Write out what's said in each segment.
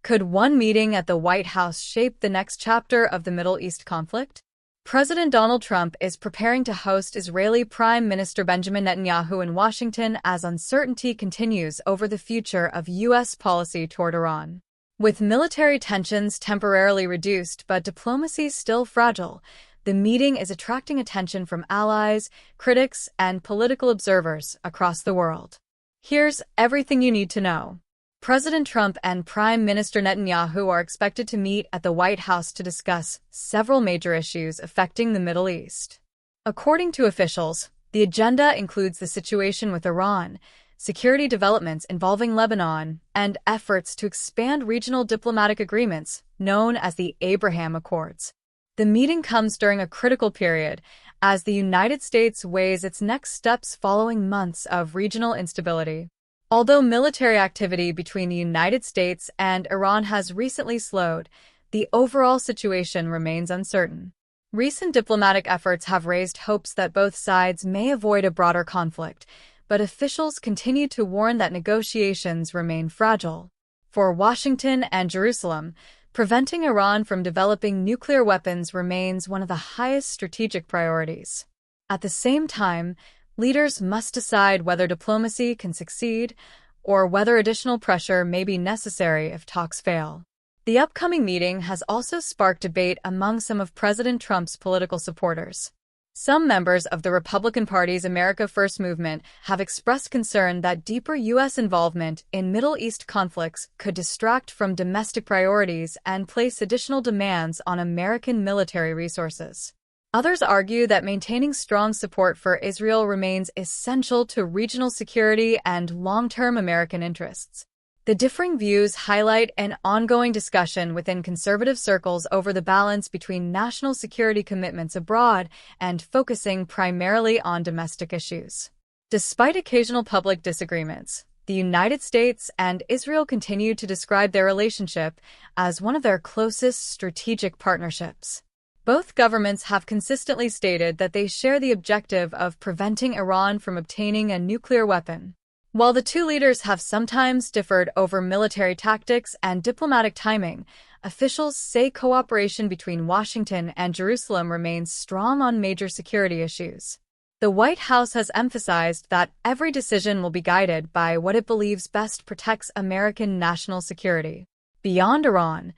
Could one meeting at the White House shape the next chapter of the Middle East conflict? President Donald Trump is preparing to host Israeli Prime Minister Benjamin Netanyahu in Washington as uncertainty continues over the future of U.S. policy toward Iran. With military tensions temporarily reduced but diplomacy still fragile, the meeting is attracting attention from allies, critics, and political observers across the world. Here's everything you need to know. President Trump and Prime Minister Netanyahu are expected to meet at the White House to discuss several major issues affecting the Middle East. According to officials, the agenda includes the situation with Iran, security developments involving Lebanon, and efforts to expand regional diplomatic agreements known as the Abraham Accords. The meeting comes during a critical period as the United States weighs its next steps following months of regional instability. Although military activity between the United States and Iran has recently slowed, the overall situation remains uncertain. Recent diplomatic efforts have raised hopes that both sides may avoid a broader conflict, but officials continue to warn that negotiations remain fragile. For Washington and Jerusalem, preventing Iran from developing nuclear weapons remains one of the highest strategic priorities. At the same time, leaders must decide whether diplomacy can succeed or whether additional pressure may be necessary if talks fail. The upcoming meeting has also sparked debate among some of President Trump's political supporters. Some members of the Republican Party's America First movement have expressed concern that deeper U.S. involvement in Middle East conflicts could distract from domestic priorities and place additional demands on American military resources. Others argue that maintaining strong support for Israel remains essential to regional security and long-term American interests. The differing views highlight an ongoing discussion within conservative circles over the balance between national security commitments abroad and focusing primarily on domestic issues. Despite occasional public disagreements, the United States and Israel continue to describe their relationship as one of their closest strategic partnerships. Both governments have consistently stated that they share the objective of preventing Iran from obtaining a nuclear weapon. While the two leaders have sometimes differed over military tactics and diplomatic timing, officials say cooperation between Washington and Jerusalem remains strong on major security issues. The White House has emphasized that every decision will be guided by what it believes best protects American national security. Beyond Iran,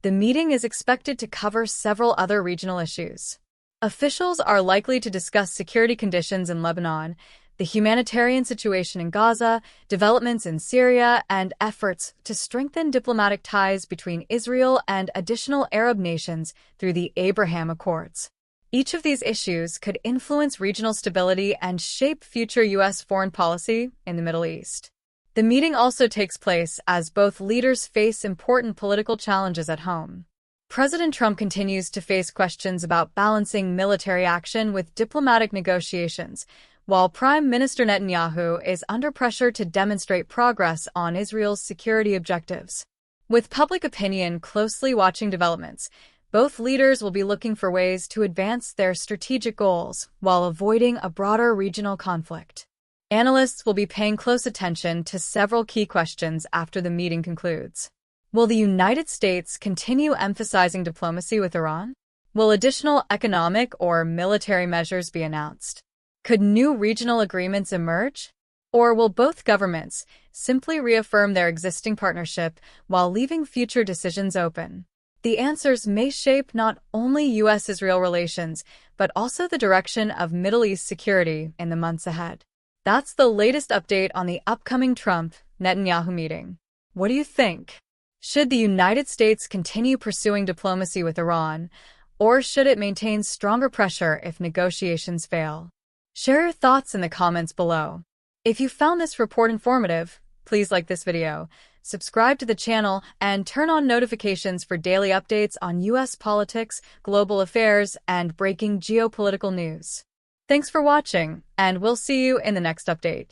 the meeting is expected to cover several other regional issues. Officials are likely to discuss security conditions in Lebanon, the humanitarian situation in Gaza, developments in Syria, and efforts to strengthen diplomatic ties between Israel and additional Arab nations through the Abraham Accords. Each of these issues could influence regional stability and shape future U.S. foreign policy in the Middle East. The meeting also takes place as both leaders face important political challenges at home. President Trump continues to face questions about balancing military action with diplomatic negotiations, while Prime Minister Netanyahu is under pressure to demonstrate progress on Israel's security objectives. With public opinion closely watching developments, both leaders will be looking for ways to advance their strategic goals while avoiding a broader regional conflict. Analysts will be paying close attention to several key questions after the meeting concludes. Will the United States continue emphasizing diplomacy with Iran? Will additional economic or military measures be announced? Could new regional agreements emerge? Or will both governments simply reaffirm their existing partnership while leaving future decisions open? The answers may shape not only U.S. Israel relations, but also the direction of Middle East security in the months ahead. That's the latest update on the upcoming Trump-Netanyahu meeting. What do you think? Should the United States continue pursuing diplomacy with Iran, or should it maintain stronger pressure if negotiations fail? Share your thoughts in the comments below. If you found this report informative, please like this video, subscribe to the channel, and turn on notifications for daily updates on U.S. politics, global affairs, and breaking geopolitical news. Thanks for watching, and we'll see you in the next update.